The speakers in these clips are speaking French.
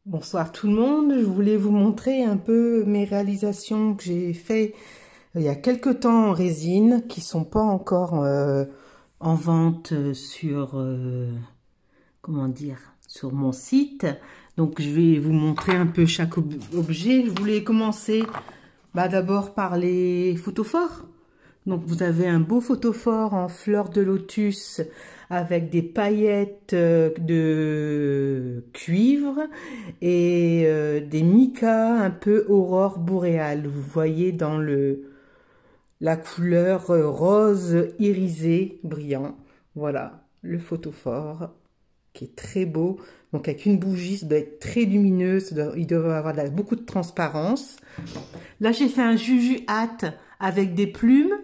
Bonsoir tout le monde, je voulais vous montrer un peu mes réalisations que j'ai fait il y a quelque temps en résine, qui sont pas encore en vente sur, comment dire, sur mon site. Donc je vais vous montrer un peu chaque objet. Je voulais commencer d'abord par les photophores. Donc vous avez un beau photophore en fleurs de lotus avec des paillettes de cuivre et des micas un peu aurore boréale. Vous voyez dans la couleur rose irisé brillant. Voilà le photophore qui est très beau. Donc avec une bougie, ça doit être très lumineux, il doit avoir beaucoup de transparence. Là j'ai fait un juju hâte avec des plumes.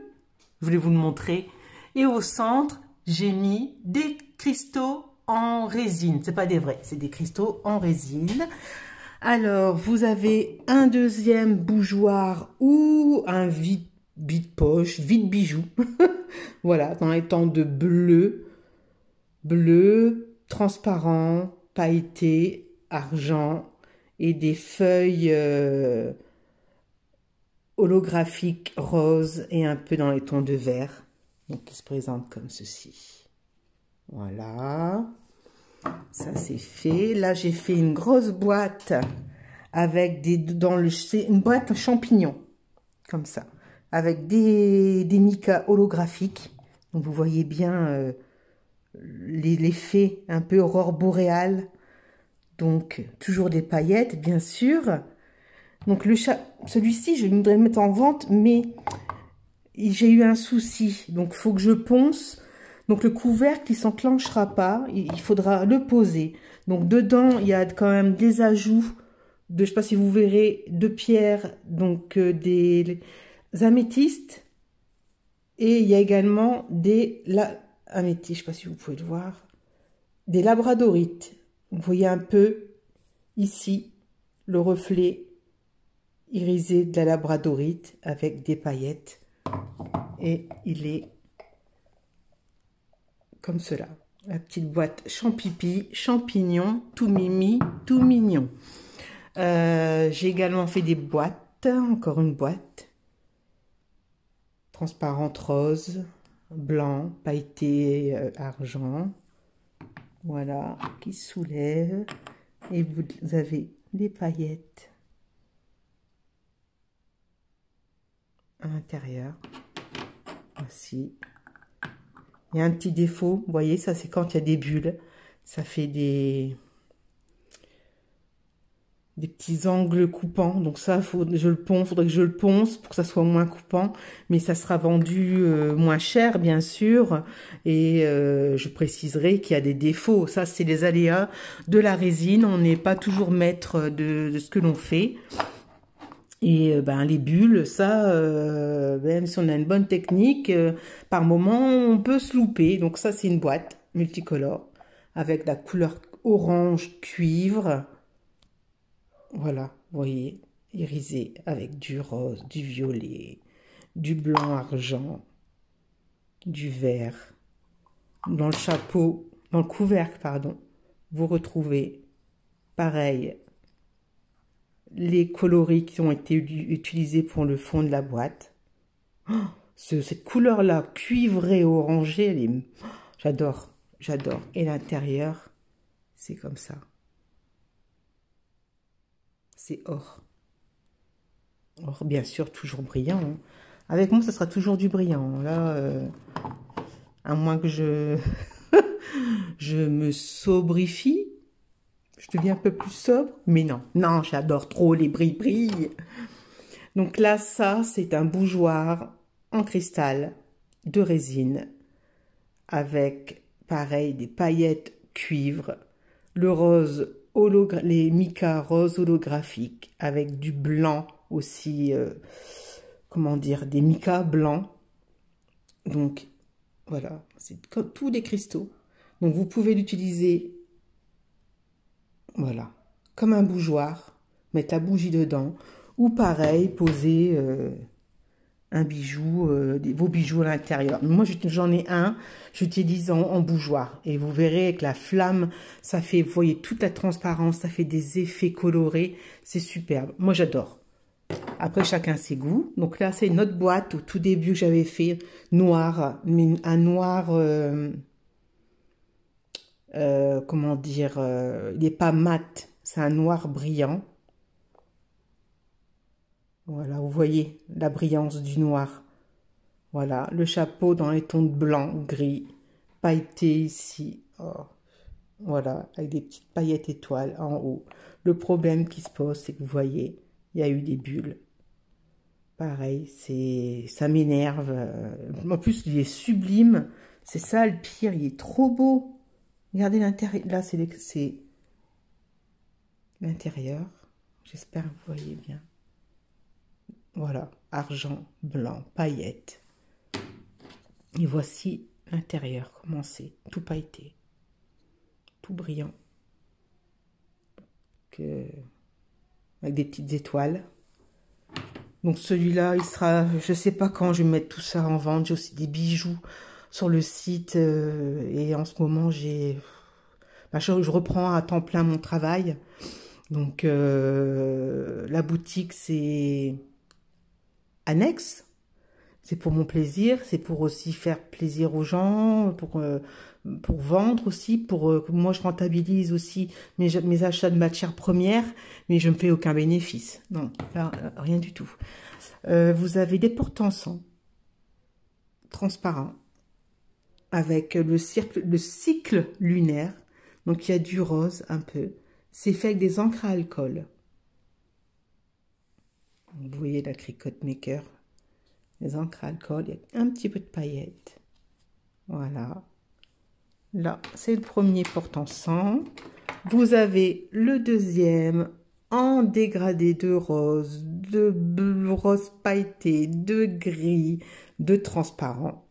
Je voulais vous le montrer. Et au centre, j'ai mis des cristaux en résine. C'est pas des vrais, c'est des cristaux en résine. Alors, vous avez un deuxième bougeoir ou un vide-poche, vide-bijou. Voilà, dans les tons de bleu, transparent, pailleté, argent et des feuilles holographique rose et un peu dans les tons de vert. Donc, il se présente comme ceci. Voilà. Ça, c'est fait. Là, j'ai fait une grosse boîte avec c'est une boîte champignons. Comme ça. Avec des micas holographiques. Donc, vous voyez bien l'effet un peu aurore boréale. Donc, toujours des paillettes, bien sûr. Donc, celui-ci, je voudrais le mettre en vente, mais j'ai eu un souci, donc il faut que je ponce. Donc le couvercle, il s'enclenchera pas, il faudra le poser. Donc dedans, il y a quand même des ajouts de, je sais pas si vous verrez, de pierres, donc des améthystes. Et il y a également améthystes, je sais pas si vous pouvez le voir, des labradorites. Vous voyez un peu ici le reflet irisé de la labradorite avec des paillettes. Et il est comme cela. La petite boîte champipi, champignons, tout mimi, tout mignon. J'ai également fait des boîtes, encore une boîte. Transparente rose, blanc, pailleté argent. Voilà, qui soulève. Et vous avez des paillettes à l'intérieur. Voici. Il y a un petit défaut, vous voyez, ça c'est quand il y a des bulles. Ça fait des petits angles coupants. Donc ça, faudrait que je le ponce pour que ça soit moins coupant. Mais ça sera vendu moins cher, bien sûr. Et je préciserai qu'il y a des défauts. Ça, c'est les aléas de la résine. On n'est pas toujours maître de ce que l'on fait. Et les bulles, ça, même si on a une bonne technique, par moment, on peut se louper. Donc ça, c'est une boîte multicolore avec la couleur orange cuivre. Voilà, vous voyez, irisé avec du rose, du violet, du blanc argent, du vert. Dans le chapeau, dans le couvercle, pardon, vous retrouvez, pareil, les coloris qui ont été utilisés pour le fond de la boîte. Oh, cette couleur-là, cuivrée, orangée, j'adore, j'adore. Et l'intérieur, c'est comme ça. C'est or. Or, bien sûr, toujours brillant. Hein. Avec moi, ça sera toujours du brillant. Là, à moins que je me sobrifie, je deviens un peu plus sobre. Mais non, non, j'adore trop les brilles. Donc là, ça, c'est un bougeoir en cristal de résine avec, pareil, des paillettes cuivre, le rose, les micas rose holographiques avec du blanc aussi, comment dire, des micas blancs. Donc, voilà, c'est tous des cristaux. Donc, vous pouvez l'utiliser, voilà, comme un bougeoir, mettre la bougie dedans, ou pareil, poser un bijou, vos bijoux à l'intérieur. Moi, j'en ai un, j'utilise en bougeoir. Et vous verrez avec la flamme, ça fait, vous voyez, toute la transparence, ça fait des effets colorés. C'est superbe. Moi, j'adore. Après, chacun ses goûts. Donc là, c'est une autre boîte au tout début que j'avais fait, noir, mais un noir, comment dire, il n'est pas mat, c'est un noir brillant. Voilà, vous voyez la brillance du noir. Voilà, le chapeau dans les tons de blanc, gris, pailleté ici. Oh, voilà, avec des petites paillettes étoiles en haut. Le problème qui se pose, c'est que vous voyez, il y a eu des bulles. Pareil, ça m'énerve. En plus, il est sublime. C'est ça le pire, il est trop beau. Regardez l'intérieur. Là, c'est l'intérieur. J'espère que vous voyez bien. Voilà, argent, blanc, paillettes. Et voici l'intérieur, comment c'est, tout pailleté, tout brillant, avec des petites étoiles. Donc celui-là, il sera, je sais pas quand je vais mettre tout ça en vente. J'ai aussi des bijoux sur le site et en ce moment, je reprends à temps plein mon travail. Donc la boutique, c'est annexe. C'est pour mon plaisir, c'est pour aussi faire plaisir aux gens, pour vendre aussi, pour que moi je rentabilise aussi mes achats de matières premières, mais je ne me fais aucun bénéfice. Non, là, rien du tout. Vous avez des porte-encens transparents avec le cycle lunaire. Donc il y a du rose un peu. C'est fait avec des encres à alcool. Vous voyez la Cricut Maker. Les encres à alcool, il y a un petit peu de paillettes. Voilà. Là, c'est le premier porte-encens. Vous avez le deuxième en dégradé de rose, de bleu, rose pailleté, de gris, de transparent.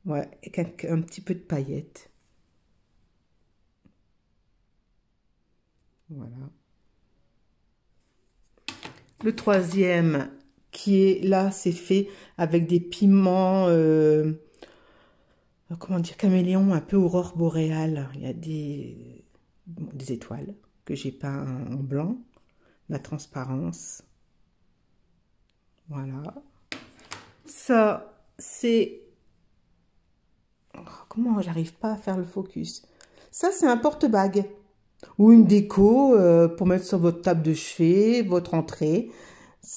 Ouais, avec un petit peu de paillettes. Voilà. Le troisième qui est là, c'est fait avec des piments, comment dire, caméléon, un peu aurore boréale. Il y a des étoiles que j'ai peint en blanc, la transparence. Voilà. Ça, c'est... Oh, comment j'arrive pas à faire le focus? Ça, c'est un porte-bague ou une déco pour mettre sur votre table de chevet, votre entrée.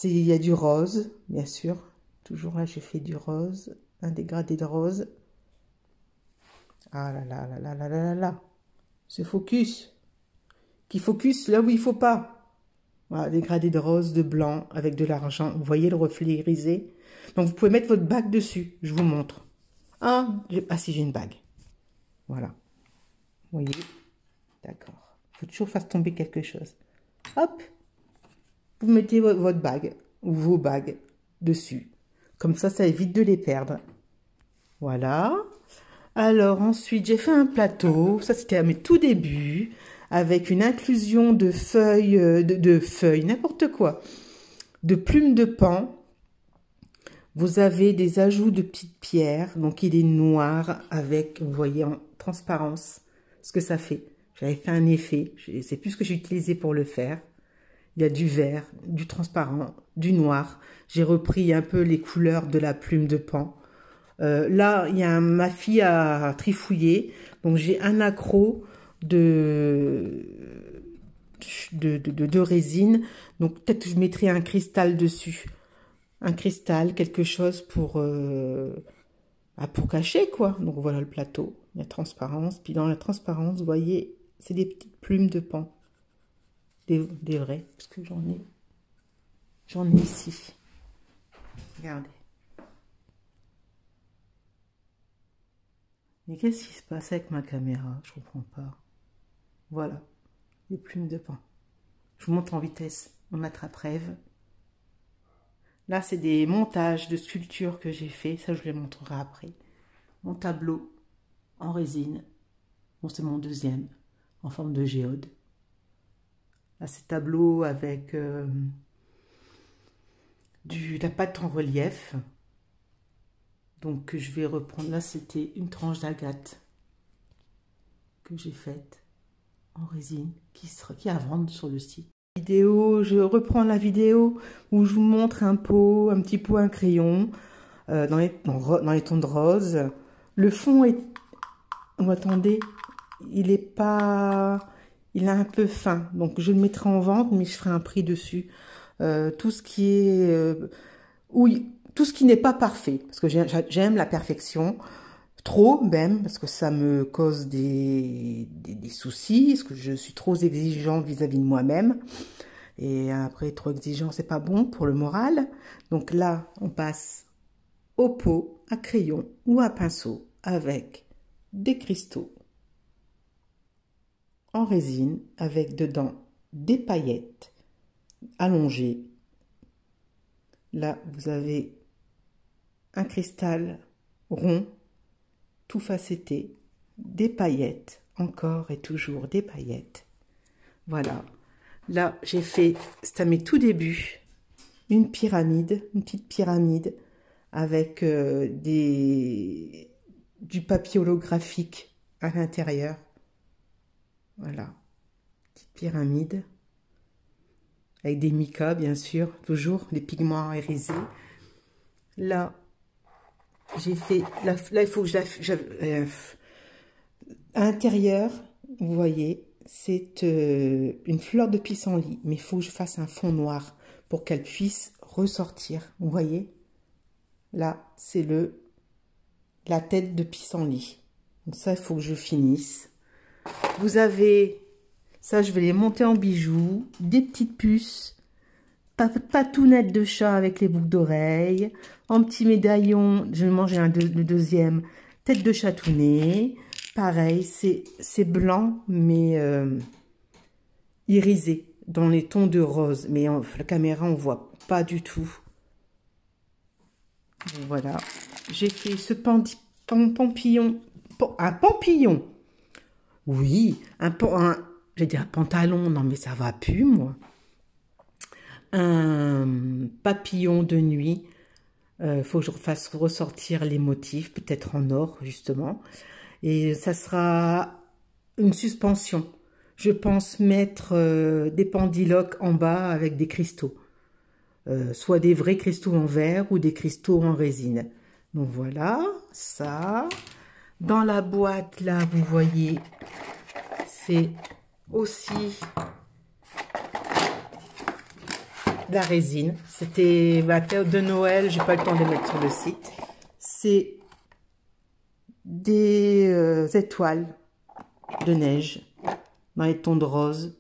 Il y a du rose, bien sûr. Toujours là, j'ai fait du rose, un dégradé de rose. Ah là là là là là là là là. Ce focus. Qui focus là où il faut pas. Voilà, dégradé de rose, de blanc, avec de l'argent. Vous voyez le reflet irisé. Donc, vous pouvez mettre votre bague dessus. Je vous montre. Ah si, j'ai une bague. Voilà. Vous voyez? D'accord. Il faut toujours faire tomber quelque chose. Hop. Vous mettez votre bague ou vos bagues dessus. Comme ça évite de les perdre. Voilà. Alors ensuite, j'ai fait un plateau. Ça, c'était à mes tout débuts. Avec une inclusion de feuilles, de feuilles, n'importe quoi. De plumes de pan. Vous avez des ajouts de petites pierres. Donc, il est noir avec, vous voyez, en transparence, ce que ça fait. J'avais fait un effet. C'est plus ce que j'ai utilisé pour le faire. Il y a du vert, du transparent, du noir. J'ai repris un peu les couleurs de la plume de pan. Là, il y a ma fille a trifouillé. Donc, j'ai un accro de résine. Donc, peut-être que je mettrai un cristal dessus. Un cristal, quelque chose pour cacher, quoi. Donc, voilà le plateau. Il y a transparence. Puis, dans la transparence, vous voyez, c'est des petites plumes de pan. Des vrais, parce que j'en ai ici. Regardez. Mais qu'est-ce qui se passe avec ma caméra? Je comprends pas. Voilà, des plumes de pan. Je vous montre en vitesse mon attrape-rêve. Là, c'est des montages de sculptures que j'ai fait. Ça, je vous les montrerai après. Mon tableau en résine. Bon, c'est mon deuxième, en forme de géode. Là, c'est tableau avec la pâte en relief. Donc je vais reprendre, là c'était une tranche d'agate que j'ai faite en résine qui est à vendre sur le site. Je reprends la vidéo où je vous montre un petit pot, un crayon dans les tons de rose. Le fond est, oh, attendez, il est un peu fin, donc je le mettrai en vente, mais je ferai un prix dessus. Tout ce qui est, oui, tout ce qui n'est pas parfait, parce que j'aime la perfection. Trop même, parce que ça me cause des soucis, parce que je suis trop exigeante vis-à-vis de moi-même. Et après, trop exigeant, c'est pas bon pour le moral. Donc là, on passe au pot, à crayon ou à pinceau avec des cristaux en résine, avec dedans des paillettes allongées. Là, vous avez un cristal rond, tout facetté, des paillettes, encore et toujours des paillettes. Voilà. Là, j'ai fait, c'est à mes tout débuts, une petite pyramide avec du papier holographique à l'intérieur. Voilà. Petite pyramide. Avec des micas, bien sûr, toujours des pigments irisés. Là, j'ai fait, là il faut que à l'intérieur, vous voyez, c'est une fleur de pissenlit, mais il faut que je fasse un fond noir pour qu'elle puisse ressortir. Vous voyez, là, c'est la tête de pissenlit. Donc ça, il faut que je finisse. Vous avez, ça, je vais les monter en bijoux, des petites puces, patounettes de chat avec les boucles d'oreilles, en petit médaillon, je vais manger le deuxième, tête de chatounet. Pareil, c'est blanc, mais irisé, dans les tons de rose. Mais la caméra, on voit pas du tout. Voilà. J'ai fait ce pampillon. Un pampillon. Oui, j'ai dit un pantalon. Non, mais ça va plus, moi. Un papillon de nuit. Faut que je fasse ressortir les motifs, peut-être en or, justement. Et ça sera une suspension. Je pense mettre des pendiloques en bas avec des cristaux. Soit des vrais cristaux en verre ou des cristaux en résine. Donc voilà, ça. Dans la boîte, là, vous voyez, c'est aussi de la résine. C'était la période de Noël, j'ai pas le temps de les mettre sur le site. C'est des étoiles de neige dans les tons de rose,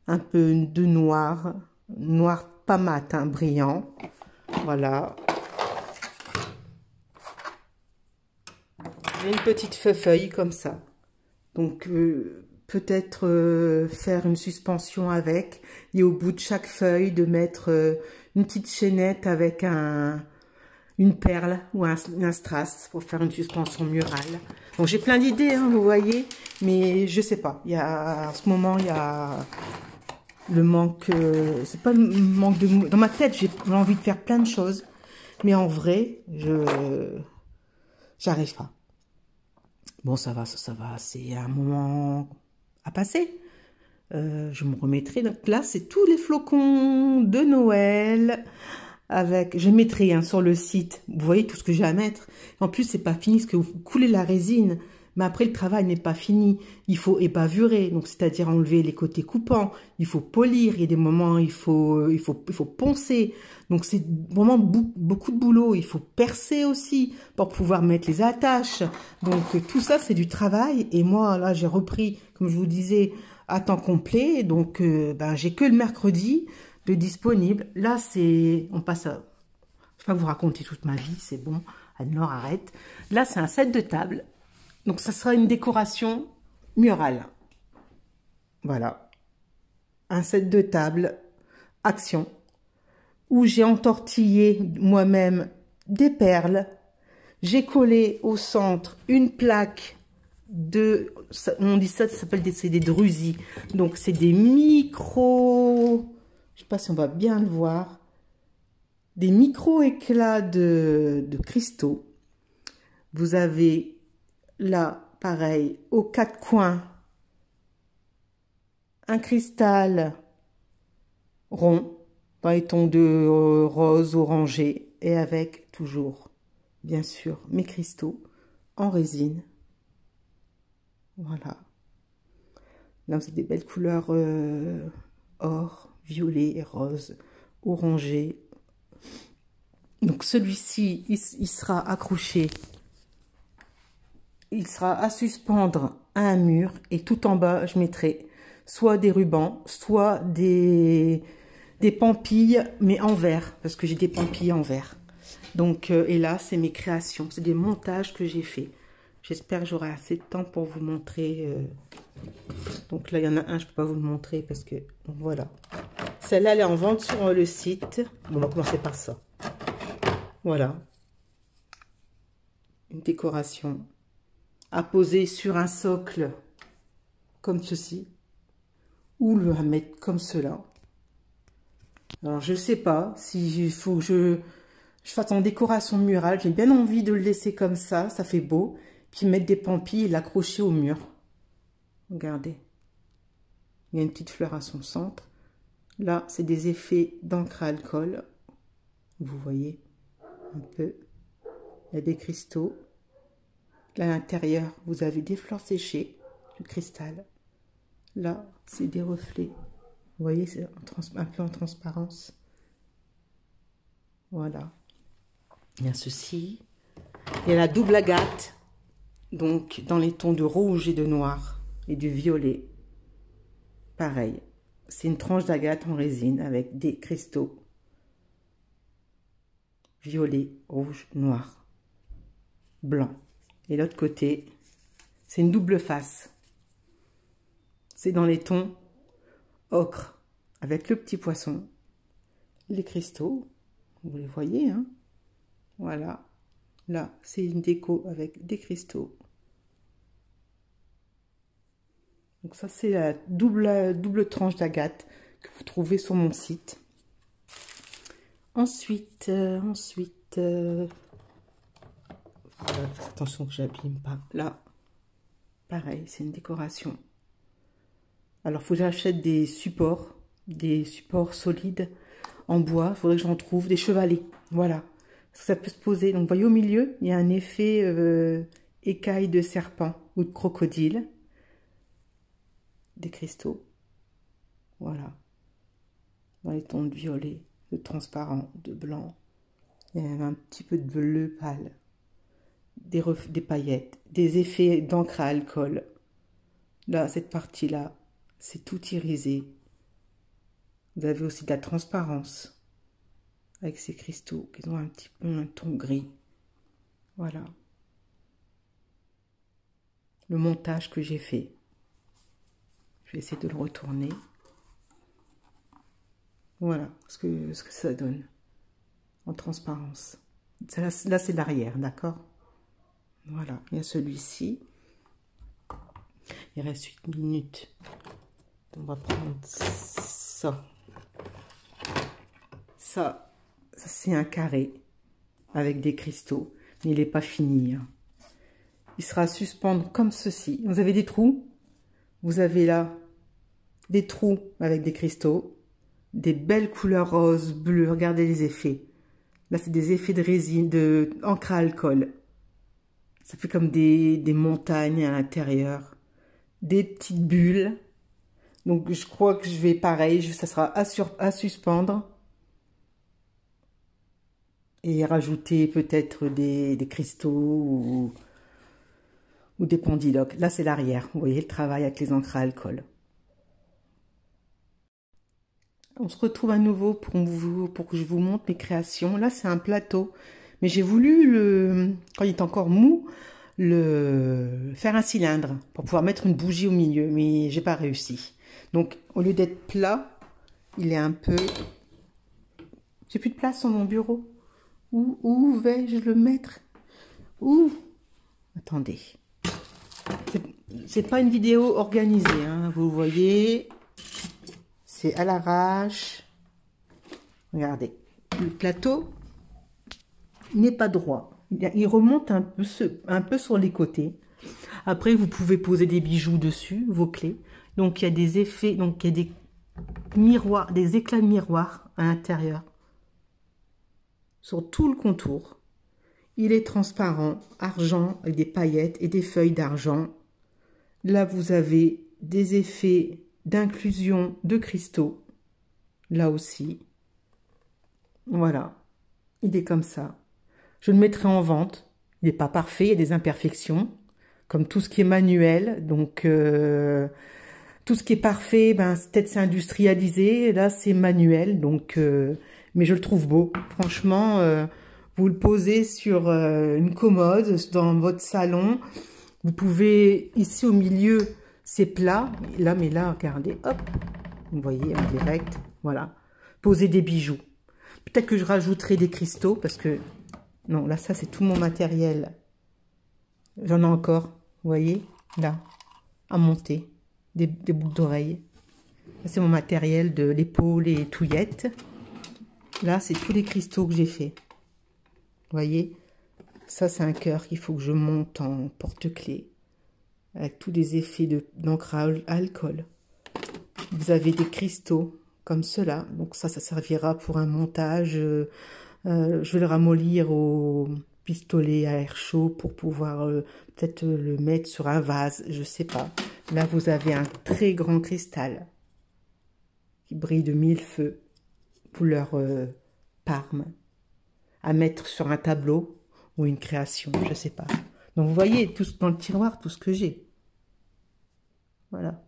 un peu de noir, noir pas mat, hein, brillant. Voilà. J'ai une petite feuille comme ça. Donc peut-être faire une suspension avec, et au bout de chaque feuille de mettre une petite chaînette avec une perle ou un strass pour faire une suspension murale. Donc j'ai plein d'idées, hein, vous voyez, mais je sais pas. En ce moment, il y a le manque. C'est pas le manque de. Dans ma tête, j'ai envie de faire plein de choses, mais en vrai, j'arrive pas. Bon, ça va. C'est un moment à passer. Je me remettrai. Donc là, c'est tous les flocons de Noël. Je mettrai sur le site, vous voyez tout ce que j'ai à mettre. En plus, c'est pas fini parce que vous coulez la résine, mais après le travail n'est pas fini. Il faut ébavurer, donc c'est-à-dire enlever les côtés coupants. Il faut polir. Il y a des moments il faut poncer. Donc c'est vraiment beaucoup de boulot. Il faut percer aussi pour pouvoir mettre les attaches. Donc tout ça c'est du travail. Et moi là j'ai repris, comme je vous disais, à temps complet. Donc j'ai que le mercredi de disponible. Là, on passe à... Je ne vais pas vous raconter toute ma vie, c'est bon. Anne-Laure, arrête. Là, c'est un set de table. Donc, ça sera une décoration murale. Voilà. Un set de table action où j'ai entortillé moi-même des perles. J'ai collé au centre une plaque on dit ça s'appelle des drusies. Donc, c'est des micros... Je ne sais pas si on va bien le voir. des micro-éclats de cristaux. Vous avez là, pareil, aux quatre coins, un cristal rond, dans les tons de rose, orangé, et avec toujours, bien sûr, mes cristaux en résine. Voilà. Là, c'est des belles couleurs or, violet et rose, orangé. Donc celui-ci, il sera accroché, il sera à suspendre à un mur, et tout en bas, je mettrai soit des rubans, soit des pampilles, mais en verre, parce que j'ai des pampilles en verre. Donc, et là, c'est mes créations, c'est des montages que j'ai fait. J'espère que j'aurai assez de temps pour vous montrer. Donc là, il y en a un, je ne peux pas vous le montrer parce que, voilà. Celle-là, elle est en vente sur le site. Bon, on va commencer par ça. Voilà. Une décoration à poser sur un socle comme ceci. Ou le mettre comme cela. Alors, je ne sais pas s'il faut que je fasse en décoration murale. J'ai bien envie de le laisser comme ça fait beau. Puis mettre des pampilles et l'accrocher au mur. Regardez. Il y a une petite fleur à son centre. Là, c'est des effets d'encre à alcool. Vous voyez un peu. Il y a des cristaux. Là, à l'intérieur, vous avez des fleurs séchées, du cristal. Là, c'est des reflets. Vous voyez, c'est un peu en transparence. Voilà. Il y a ceci. Il y a la double agate. Donc, dans les tons de rouge et de noir et du violet. Pareil. C'est une tranche d'agate en résine avec des cristaux. Violet, rouge, noir, blanc. Et l'autre côté, c'est une double face. C'est dans les tons ocre avec le petit poisson. Les cristaux, vous les voyez, hein? Voilà. Là, c'est une déco avec des cristaux. Donc ça, c'est la double tranche d'agate que vous trouvez sur mon site. Ensuite, faites attention que j'abîme pas. Là, pareil, c'est une décoration. Alors, il faut que j'achète des supports solides en bois. Il faudrait que j'en trouve des chevalets. Voilà. Ça peut se poser. Donc, vous voyez au milieu, il y a un effet écaille de serpent ou de crocodile. Des cristaux. Voilà. Dans les tons de violet, de transparent, de blanc. Il y a un petit peu de bleu pâle. Des paillettes. Des effets d'encre à alcool. Là, cette partie-là, c'est tout irisé. Vous avez aussi de la transparence. Avec ces cristaux qui ont un petit peu un ton gris. Voilà. Le montage que j'ai fait. Je vais essayer de le retourner. Voilà ce que ça donne en transparence. Là, c'est l'arrière, d'accord? Voilà, il y a celui-ci. Il reste 8 minutes. On va prendre ça. Ça c'est un carré avec des cristaux. Mais il n'est pas fini. Hein. Il sera à suspendre comme ceci. Vous avez des trous. Vous avez là des trous avec des cristaux. Des belles couleurs roses, bleues. Regardez les effets. Là, c'est des effets de résine, d'encre à alcool. Ça fait comme des montagnes à l'intérieur. Des petites bulles. Donc, je crois que je vais pareil. Ça sera à suspendre. Et rajouter peut-être des cristaux ou des pendiloques. Là, c'est l'arrière. Vous voyez le travail avec les encres à alcool. On se retrouve à nouveau pour que je vous montre mes créations. Là, c'est un plateau. Mais j'ai voulu, quand il est encore mou, faire un cylindre pour pouvoir mettre une bougie au milieu. Mais j'ai pas réussi. Donc, au lieu d'être plat, il est un peu... J'ai plus de place sur mon bureau. Où vais-je le mettre? Où? Attendez. C'est pas une vidéo organisée, hein, vous voyez. C'est à l'arrache. Regardez. le plateau n'est pas droit. Il remonte un peu sur les côtés. Après, vous pouvez poser des bijoux dessus, vos clés. Donc, il y a des effets, donc il y a des miroirs, des éclats de miroir à l'intérieur. Sur tout le contour. Il est transparent, argent, avec des paillettes et des feuilles d'argent. Là, vous avez des effets d'inclusion de cristaux. Là aussi. Voilà. Il est comme ça. Je le mettrai en vente. Il n'est pas parfait, il y a des imperfections. Comme tout ce qui est manuel. Donc, tout ce qui est parfait, ben, peut-être c'est industrialisé. Là, c'est manuel. Donc, mais je le trouve beau. Franchement, vous le posez sur une commode dans votre salon. Vous pouvez, ici au milieu, c'est plat. Là, mais là, regardez, hop. Vous voyez, en direct. Voilà. Poser des bijoux. Peut-être que je rajouterai des cristaux parce que... Non, là, ça, c'est tout mon matériel. J'en ai encore, vous voyez, là, à monter. Des boucles d'oreilles. C'est mon matériel de l'épaule et touillettes. Là, c'est tous les cristaux que j'ai fait. Vous voyez, ça, c'est un cœur qu'il faut que je monte en porte-clés. Avec tous les effets d'encre à alcool. Vous avez des cristaux comme cela. Donc ça servira pour un montage. Je vais le ramollir au pistolet à air chaud pour pouvoir peut-être le mettre sur un vase. Je sais pas. Là, vous avez un très grand cristal qui brille de mille feux. Couleur Parme. À mettre sur un tableau ou une création. Je sais pas. Donc, vous voyez, tout dans le tiroir, tout ce que j'ai. Voilà.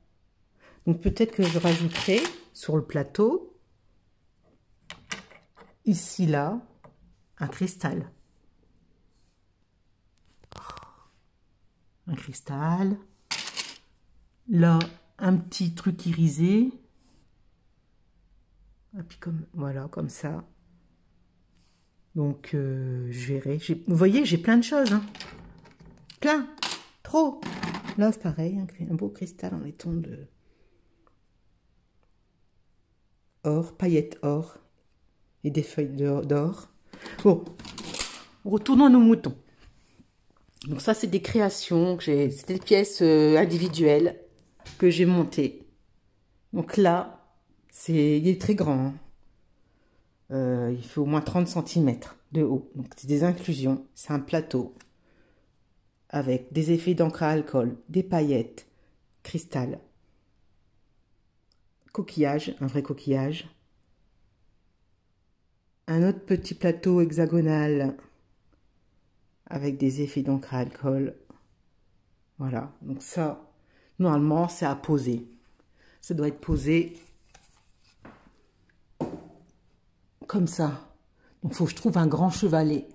Donc, peut-être que je rajouterai sur le plateau, ici, là, un cristal. Un cristal. Là, un petit truc irisé. Et puis, voilà, comme ça. Donc, je verrai. Vous voyez, j'ai plein de choses. Hein. Plein. Trop. Là, c'est pareil. Un beau cristal en laiton de... or, paillettes or. Et des feuilles d'or. Bon. Retournons à nos moutons. Donc ça, c'est des créations. C'est des pièces individuelles que j'ai montées. Donc là, il est très grand. Hein. Il fait au moins 30 cm de haut. Donc c'est des inclusions. C'est un plateau avec des effets d'encre à alcool, des paillettes, cristal, coquillage, un vrai coquillage. Un autre petit plateau hexagonal avec des effets d'encre à alcool. Voilà, donc ça, normalement, c'est à poser. Ça doit être posé comme ça. Donc, il faut que je trouve un grand chevalet.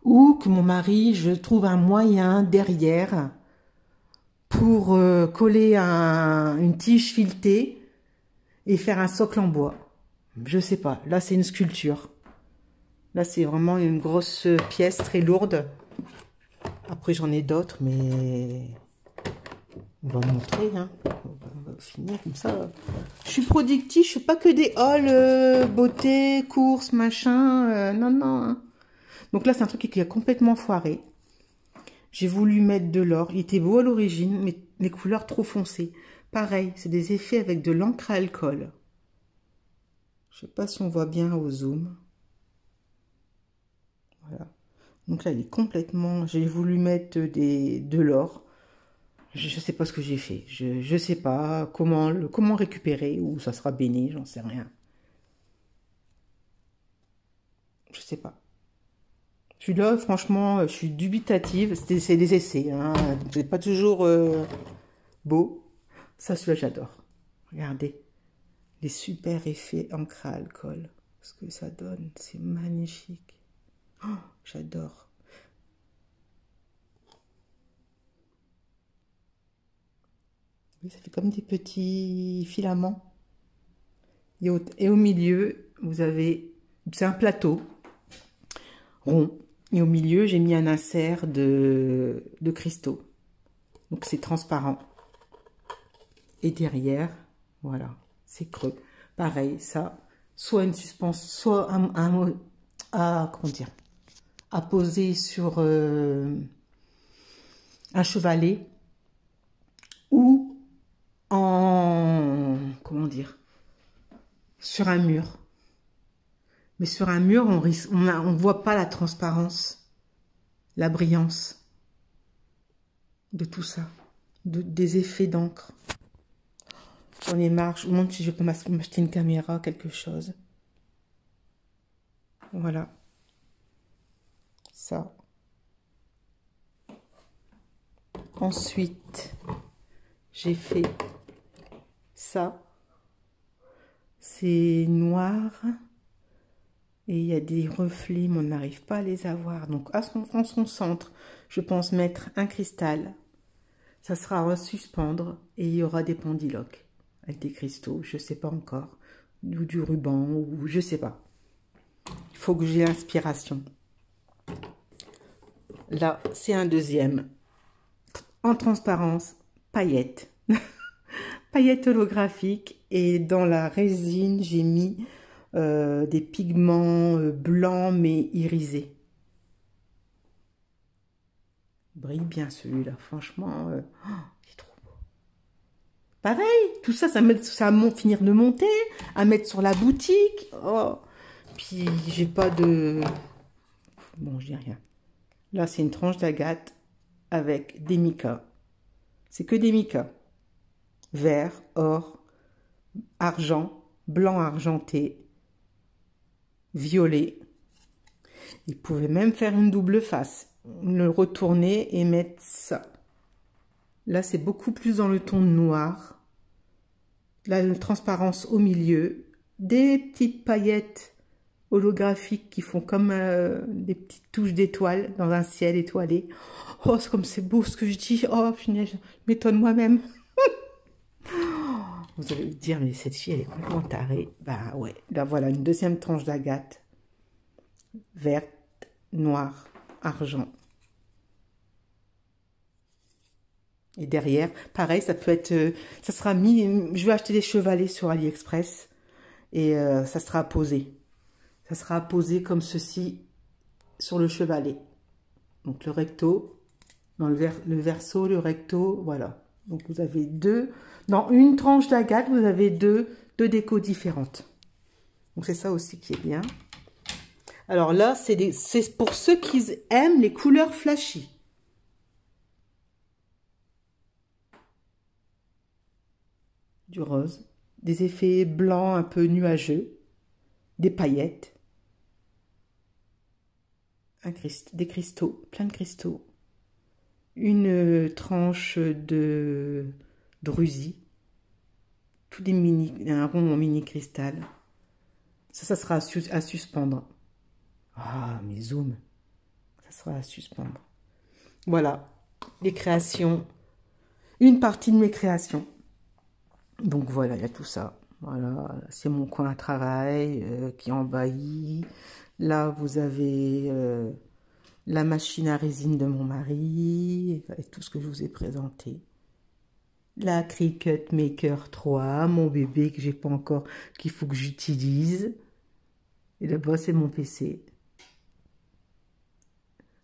Ou que mon mari, je trouve un moyen derrière pour coller une tige filetée et faire un socle en bois. Je sais pas. Là, c'est une sculpture. Là, c'est vraiment une grosse pièce très lourde. Après, j'en ai d'autres, mais on va montrer. Hein. On va finir comme ça. Je suis productive. Je fais pas que des hauls, beauté, courses, machin. Non, non. Hein. Donc là, c'est un truc qui a complètement foiré. J'ai voulu mettre de l'or. Il était beau à l'origine, mais les couleurs trop foncées. Pareil, c'est des effets avec de l'encre à alcool. Je sais pas si on voit bien au zoom. Voilà. Donc là, il est complètement... J'ai voulu mettre de l'or. Je sais pas ce que j'ai fait. Je sais pas comment récupérer, ou ça sera béni, j'en sais rien. Je sais pas. Je suis là, franchement, je suis dubitative. C'est des essais, hein. C'est pas toujours beau. Ça, celui-là, j'adore. Regardez. Les super effets encre à alcool. Ce que ça donne, c'est magnifique. Oh, j'adore. Oui, ça fait comme des petits filaments. Et au milieu, vous avez... C'est un plateau rond. Et au milieu, j'ai mis un insert de cristaux. Donc, c'est transparent. Et derrière, voilà, c'est creux. Pareil, ça, soit une suspension, soit comment dire, à poser sur un chevalet ou en, comment dire, sur un mur. Mais sur un mur, on voit pas la transparence, la brillance de tout ça, des effets d'encre. J'en ai marre, je me demande si je peux m'acheter une caméra, quelque chose. Voilà. Ça. Ensuite, j'ai fait ça. C'est noir. Et il y a des reflets, mais on n'arrive pas à les avoir. Donc, en son centre, je pense mettre un cristal. Ça sera à suspendre. Et il y aura des pendiloques avec des cristaux, je ne sais pas encore. Ou du ruban, ou je ne sais pas. Il faut que j'ai l'inspiration. Là, c'est un deuxième. En transparence, paillettes. Paillettes holographiques. Et dans la résine, j'ai mis des pigments blancs mais irisés. Il brille bien celui-là, franchement. Il est trop beau. Pareil, tout ça, ça va finir de monter, à mettre sur la boutique. Oh. Puis, j'ai pas de... Bon, je dis rien. Là, c'est une tranche d'agate avec des micas. C'est que des micas. Vert, or, argent, blanc argenté, violet. Ils pouvaient même faire une double face. Le retourner et mettre ça. Là, c'est beaucoup plus dans le ton noir. Là, une transparence au milieu. Des petites paillettes holographiques qui font comme des petites touches d'étoiles dans un ciel étoilé. Oh, c'est comme c'est beau ce que je dis. Oh, punaise, je m'étonne moi-même. Vous allez me dire, mais cette fille, elle est complètement tarée. Bah ouais, là voilà, une deuxième tranche d'agate. Verte, noire, argent. Et derrière, pareil, ça peut être... ça sera mis... Je vais acheter des chevalets sur AliExpress. Et ça sera posé. Ça sera posé comme ceci sur le chevalet. Donc le recto, dans le verso, le recto, voilà. Donc vous avez deux... Dans une tranche d'agate, vous avez deux décos différentes. Donc c'est ça aussi qui est bien. Alors là, c'est pour ceux qui aiment les couleurs flashy. Du rose, des effets blancs un peu nuageux, des paillettes, des cristaux, plein de cristaux, une tranche de drusie, tout un rond en mini cristal. Ça sera à suspendre. Ah, mes zooms, ça sera à suspendre. Voilà, les créations, une partie de mes créations. Donc voilà, il y a tout ça. Voilà, c'est mon coin à travail qui envahit. Là, vous avez la machine à résine de mon mari et tout ce que je vous ai présenté. La Cricut Maker 3, mon bébé que j'ai pas encore, qu'il faut que j'utilise. Et là-bas, c'est mon PC.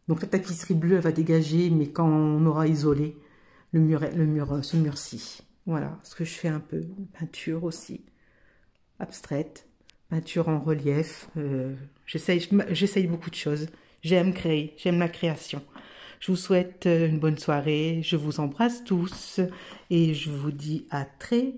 Donc la tapisserie bleue, elle va dégager, mais quand on aura isolé ce mur-ci. Voilà, ce que je fais un peu. Peinture aussi, abstraite, peinture en relief. J'essaye beaucoup de choses. J'aime créer, j'aime la création. Je vous souhaite une bonne soirée. Je vous embrasse tous et je vous dis à très